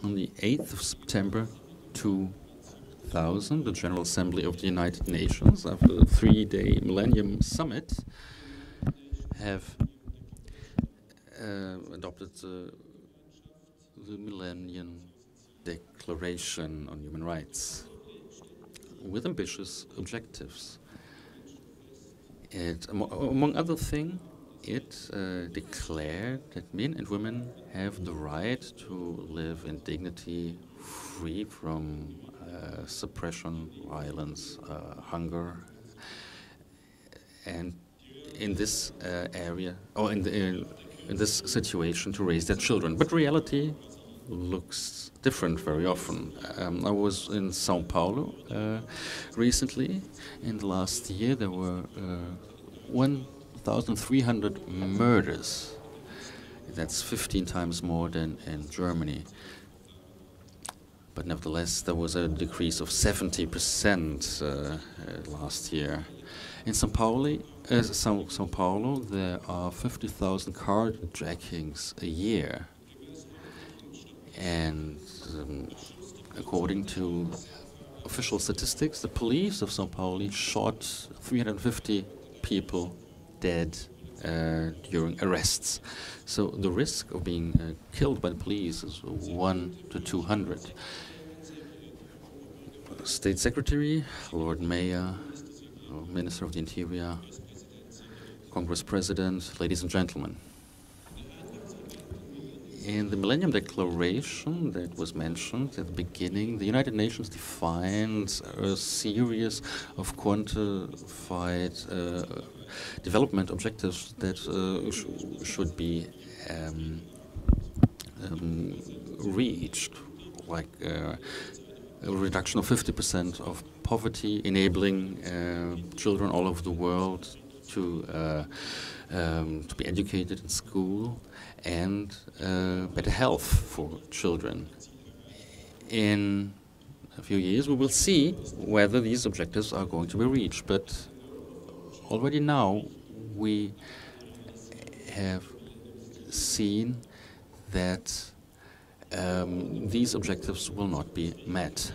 On the 8th of September 2000, the General Assembly of the United Nations, after the 3-day Millennium Summit, have adopted the Millennium Declaration on Human Rights with ambitious objectives. It, among other things, it declared that men and women have the right to live in dignity, free from suppression, violence, hunger, and in this area, or in this situation, to raise their children. But reality looks different very often. I was in Sao Paulo recently. In the last year, there were 1,300 murders. That's 15 times more than in Germany. But nevertheless, there was a decrease of 70% last year. In Sao Paulo, there are 50,000 carjackings a year. And according to official statistics, the police of Sao Paulo shot 350 people dead during arrests. So the risk of being killed by the police is 1 to 200. State Secretary, Lord Mayor, Minister of the Interior, Congress President, ladies and gentlemen. In the Millennium Declaration that was mentioned at the beginning, the United Nations defines a series of quantified development objectives that should be reached, like a reduction of 50% of poverty, enabling children all over the world to be educated in school, and better health for children. In a few years, we will see whether these objectives are going to be reached. But already now, we have seen that these objectives will not be met.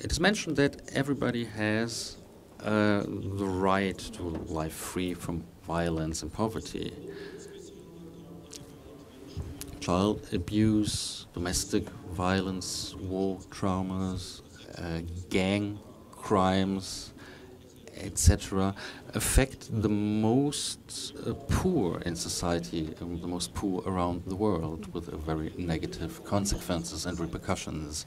It is mentioned that everybody has the right to life free from violence and poverty. Child abuse, domestic violence, war traumas, gang crimes, etc. affect the most poor in society, the most poor around the world, with very negative consequences and repercussions.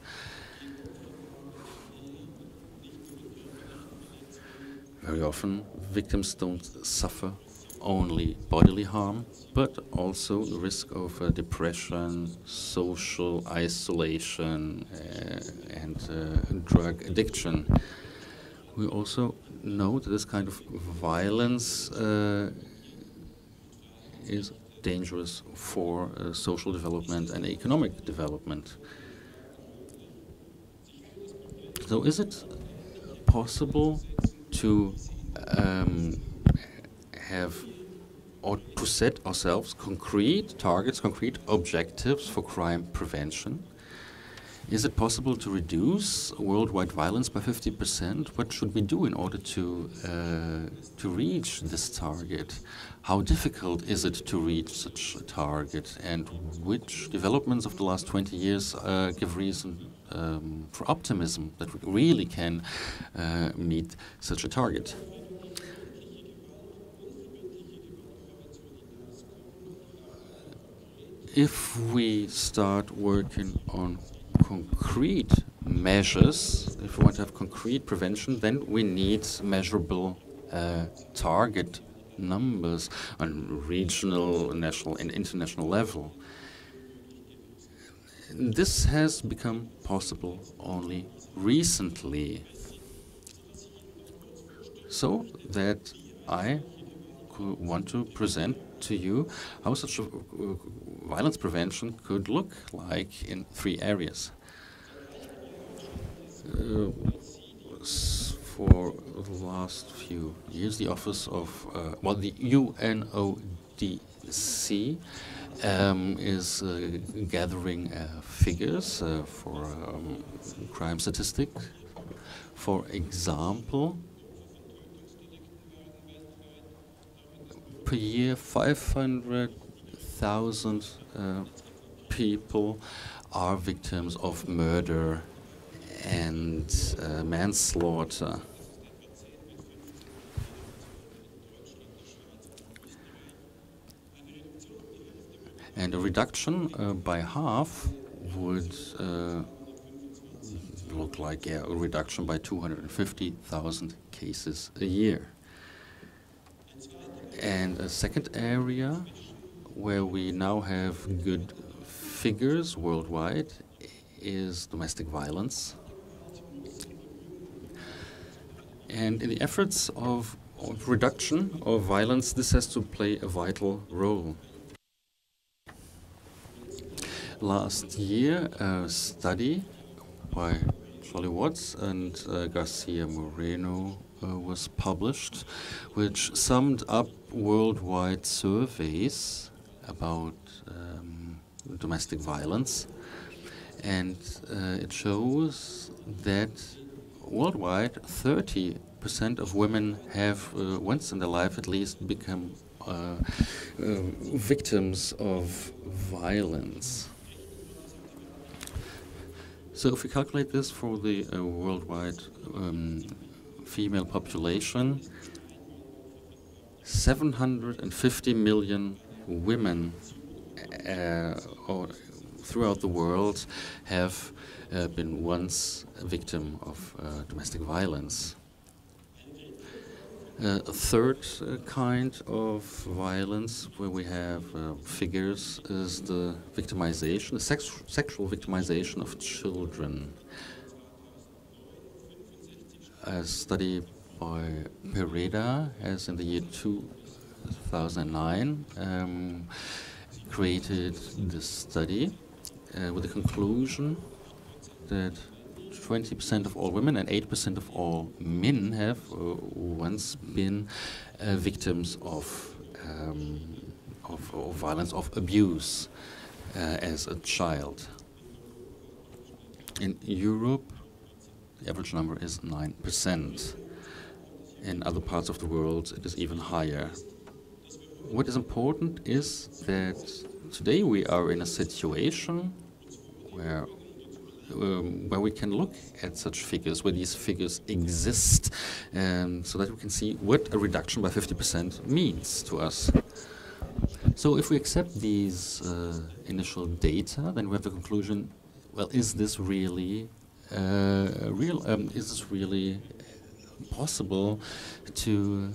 Very often, victims don't suffer only bodily harm, but also the risk of depression, social isolation, and drug addiction. We also know that this kind of violence is dangerous for social development and economic development. So is it possible to have or to set ourselves concrete targets, concrete objectives for crime prevention? Is it possible to reduce worldwide violence by 50%? What should we do in order to reach this target? How difficult is it to reach such a target? And which developments of the last 20 years give reason for optimism that we really can meet such a target? If we start working on concrete measures, if we want to have concrete prevention, then we need measurable target numbers on regional, national, and international level. This has become possible only recently, so that I want to present to you how such a violence prevention could look like in 3 areas. For the last few years, the office of, the UNODC C is gathering figures for crime statistic. For example, per year 500,000 people are victims of murder and manslaughter. And a reduction by half would look like a reduction by 250,000 cases a year. And a second area where we now have good figures worldwide is domestic violence. And in the efforts of reduction of violence, this has to play a vital role. Last year, a study by Charlie Watts and Garcia Moreno was published, which summed up worldwide surveys about domestic violence. And it shows that worldwide 30% of women have once in their life at least become victims of violence. So if we calculate this for the worldwide female population, 750 million women throughout the world have been once a victim of domestic violence. A third kind of violence where we have figures is the victimization, the sexual victimization of children. A study by Pereda has in the year 2009 created this study with the conclusion that 20% of all women and 8% of all men have once been victims of violence, of abuse as a child. In Europe, the average number is 9%. In other parts of the world, it is even higher. What is important is that today we are in a situation where we can look at such figures, where these figures exist, so that we can see what a reduction by 50% means to us. So if we accept these initial data, then we have the conclusion, well, is this really is this really possible to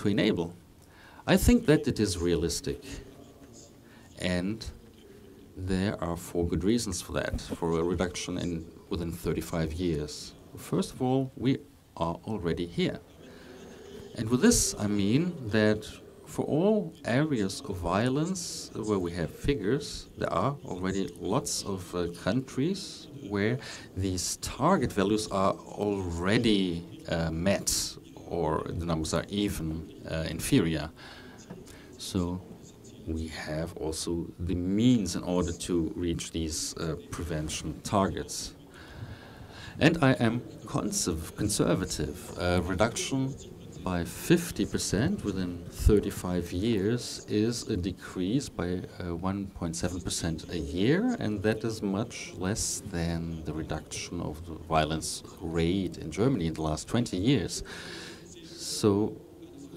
enable? I think that it is realistic, and there are 4 good reasons for that, for a reduction within 35 years. First of all, we are already here. And with this, I mean that for all areas of violence where we have figures, there are already lots of countries where these target values are already met, or the numbers are even inferior. So we have also the means in order to reach these prevention targets. And I am conservative. Reduction by 50% within 35 years is a decrease by 1.7% a year, and that is much less than the reduction of the violence rate in Germany in the last 20 years. So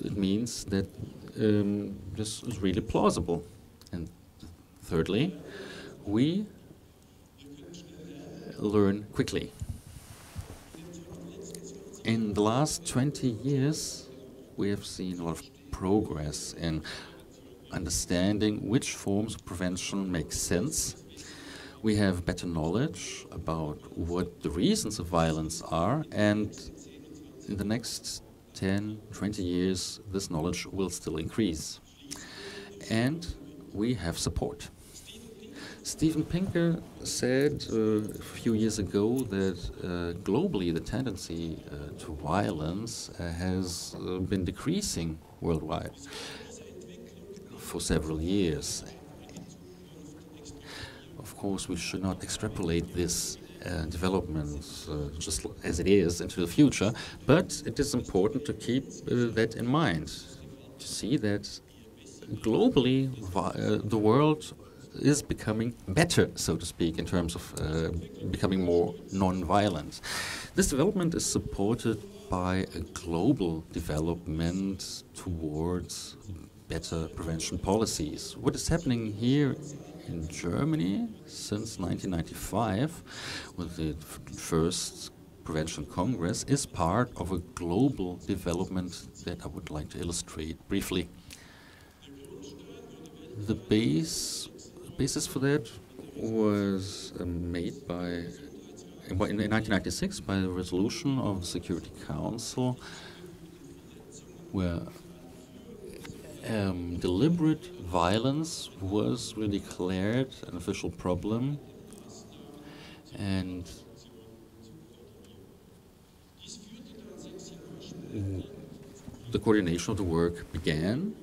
it means that this is really plausible. And thirdly, we learn quickly. In the last 20 years, we have seen a lot of progress in understanding which forms of prevention make sense. We have better knowledge about what the reasons of violence are, and in the next 10, 20 years, this knowledge will still increase. And we have support. Steven Pinker said a few years ago that globally the tendency to violence has been decreasing worldwide. for several years. Of course, we should not extrapolate this development just as it is into the future, but it is important to keep that in mind, to see that globally the world is becoming better, so to speak, in terms of becoming more non-violent. This development is supported by a global development towards better prevention policies. What is happening here in Germany since 1995, with the first Prevention Congress, is part of a global development that I would like to illustrate briefly. The basis for that was made by, in 1996, by the resolution of the Security Council, where deliberate violence was really declared an official problem, and the coordination of the work began,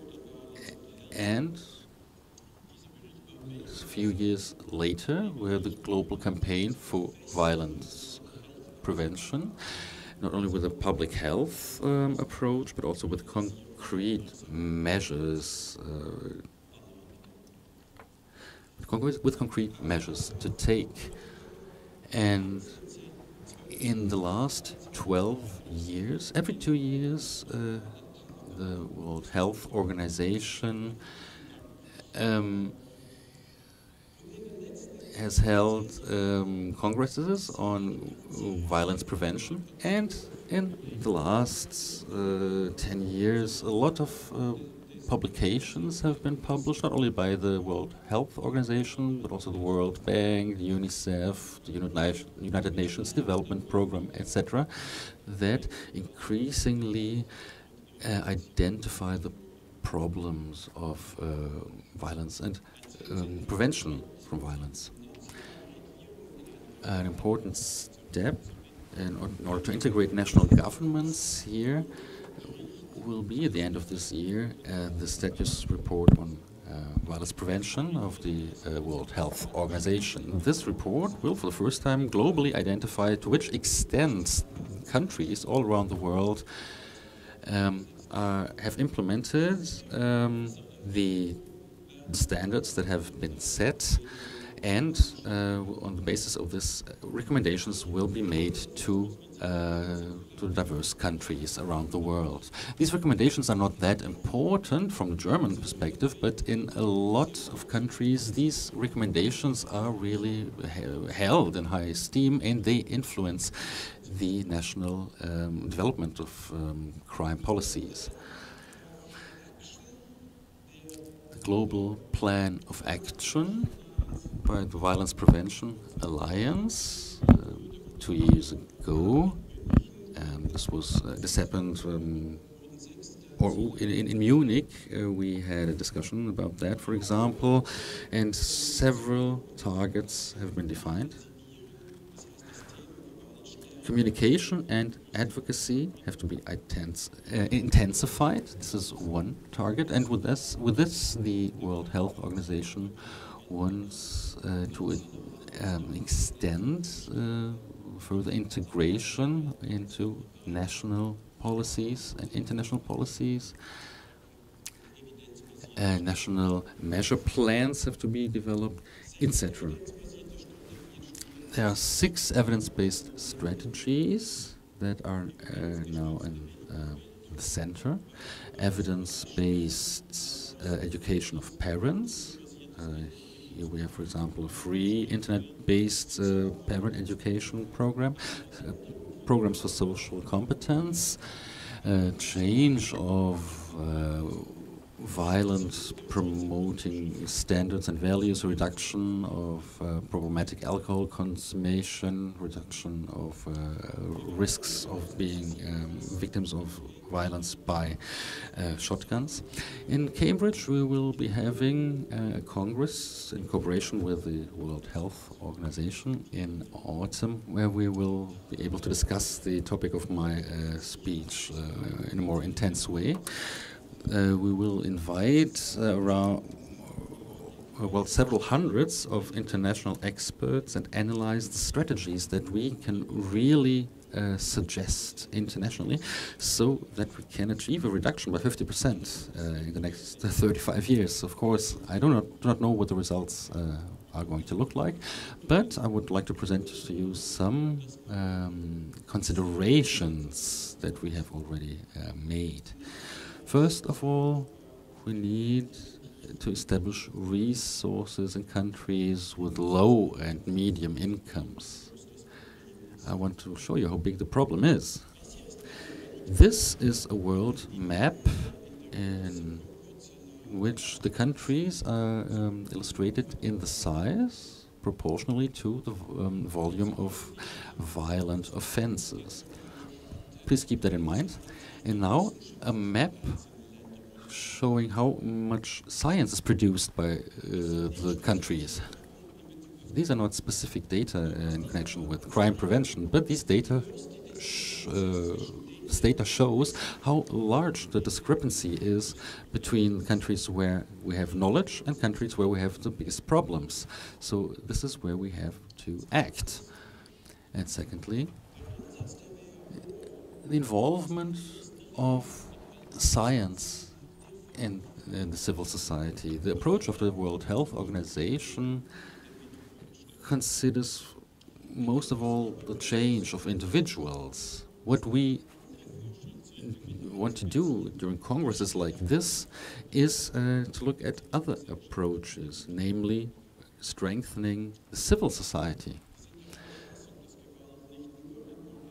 and a few years later, we had the global campaign for violence prevention, not only with a public health approach, but also with concrete measures, with concrete measures to take. And in the last 12 years, every 2 years, the World Health Organization has held congresses on violence prevention, and in the last 10 years, a lot of publications have been published, not only by the World Health Organization, but also the World Bank, the UNICEF, the United Nations Development Program, etc., that increasingly identify the problems of violence and prevention from violence. An important step in order to integrate national governments here will be at the end of this year the status report on violence prevention of the World Health Organization. This report will, for the first time, globally identify to which extent countries all around the world have implemented the standards that have been set, and on the basis of this, recommendations will be made to diverse countries around the world. These recommendations are not that important from the German perspective, but in a lot of countries, these recommendations are really held in high esteem, and they influence the national development of crime policies. The Global Plan of Action by the Violence Prevention Alliance 2 years ago. This happened, in Munich. We had a discussion about that, for example, and several targets have been defined. Communication and advocacy have to be intensified. This is one target, and with this, the World Health Organization wants to extend further integration into national policies and international policies. National measure plans have to be developed, etc. There are 6 evidence-based strategies that are now in the center. Evidence-based education of parents. Here we have, for example, a free internet-based parent education program, programs for social competence, change of violence promoting standards and values, reduction of problematic alcohol consumption, reduction of risks of being victims of violence by shotguns. In Cambridge, we will be having a congress in cooperation with the World Health Organization in autumn, where we will be able to discuss the topic of my speech in a more intense way. we will invite several hundreds of international experts and analyze the strategies that we can really suggest internationally so that we can achieve a reduction by 50% in the next 35 years. Of course, I do not know what the results are going to look like, but I would like to present to you some considerations that we have already made. First of all, we need to establish resources in countries with low and medium incomes. I want to show you how big the problem is. This is a world map in which the countries are illustrated in the size proportionally to the volume of violent offenses. Please keep that in mind. And now a map showing how much science is produced by the countries. These are not specific data in connection with crime prevention, but these data this data shows how large the discrepancy is between countries where we have knowledge and countries where we have the biggest problems. So this is where we have to act. And secondly, the involvement of science in the civil society. The approach of the World Health Organization considers most of all the change of individuals. What we want to do during congresses like this is to look at other approaches, namely strengthening the civil society.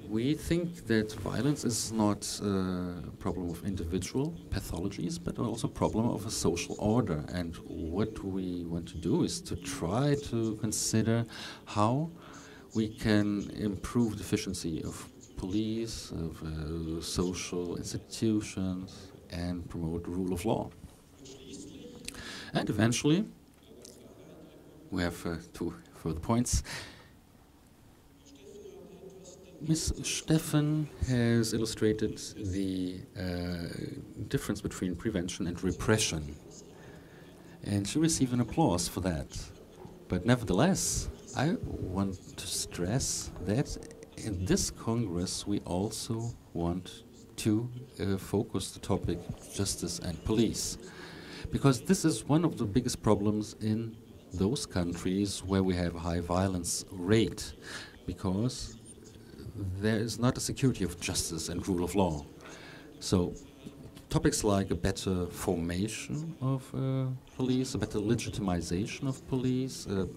We think that violence is not a problem of individual pathologies, but also a problem of a social order. And what we want to do is to try to consider how we can improve the efficiency of police, of social institutions, and promote the rule of law. And eventually, we have two further points. Ms. Steffen has illustrated the difference between prevention and repression, and she received an applause for that. But nevertheless, I want to stress that in this Congress we also want to focus the topic justice and police, because this is one of the biggest problems in those countries where we have a high violence rate, because there is not a security of justice and rule of law. So topics like a better formation of police, a better legitimization of police, a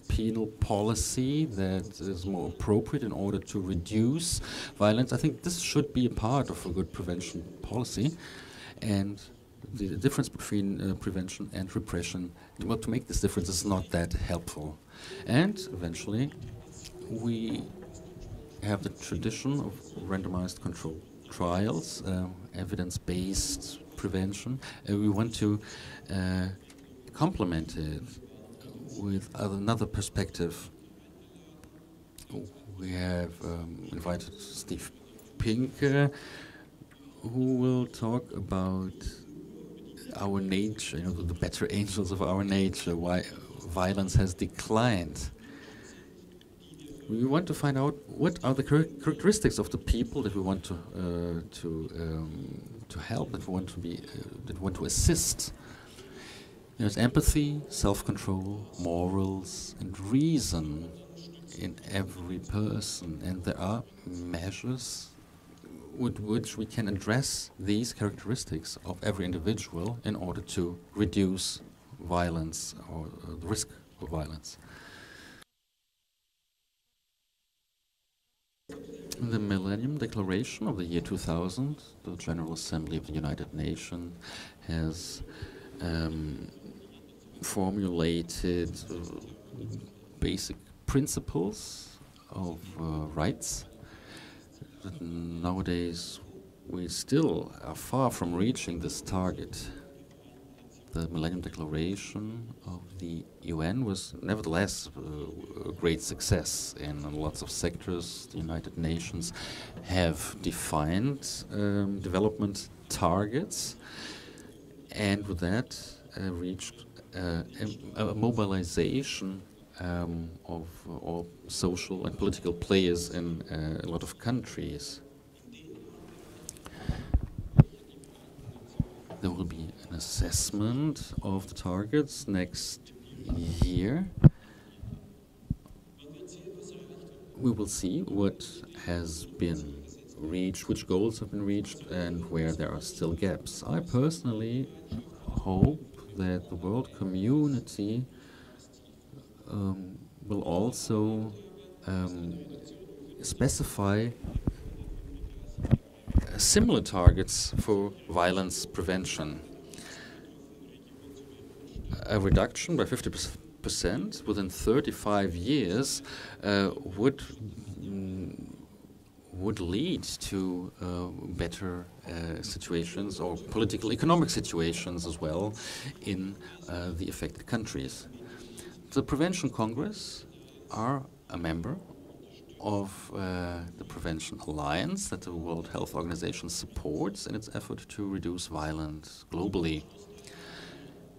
penal policy that is more appropriate in order to reduce violence, I think this should be a part of a good prevention policy. And the difference between prevention and repression, well, to make this difference is not that helpful. And eventually, we have the tradition of randomized controlled trials, evidence-based prevention. We want to complement it with another perspective. We have invited Steve Pinker, who will talk about our nature, the better angels of our nature, why violence has declined. We want to find out what are the characteristics of the people that we want to help, that we want to that we want to assist. There's empathy, self-control, morals, and reason in every person, and there are measures with which we can address these characteristics of every individual in order to reduce violence or the risk of violence. The Millennium Declaration of the year 2000, the General Assembly of the United Nations has formulated basic principles of rights. But nowadays, we still are far from reaching this target. The Millennium Declaration of the UN was nevertheless a great success in lots of sectors. The United Nations have defined development targets, and with that reached a mobilization of all social and political players in a lot of countries. There will be an assessment of the targets next year. We will see what has been reached, which goals have been reached, and where there are still gaps. I personally hope that the world community will also specify similar targets for violence prevention. A reduction by 50% within 35 years would lead to better situations or political economic situations as well in the affected countries. The Prevention Congress are a member of the Prevention Alliance that the World Health Organization supports in its effort to reduce violence globally.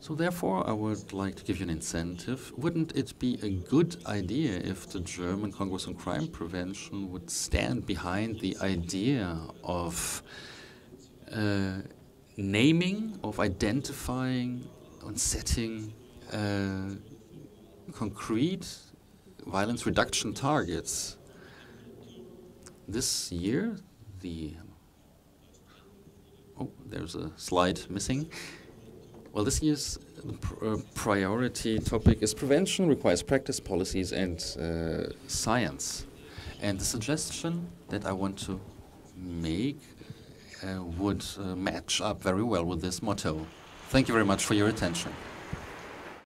So therefore, I would like to give you an incentive. Wouldn't it be a good idea if the German Congress on Crime Prevention would stand behind the idea of naming, of identifying, and setting concrete violence reduction targets? This year, there's a slide missing. Well, this year's priority topic is prevention requires practice, policies, and science. And the suggestion that I want to make would match up very well with this motto. Thank you very much for your attention.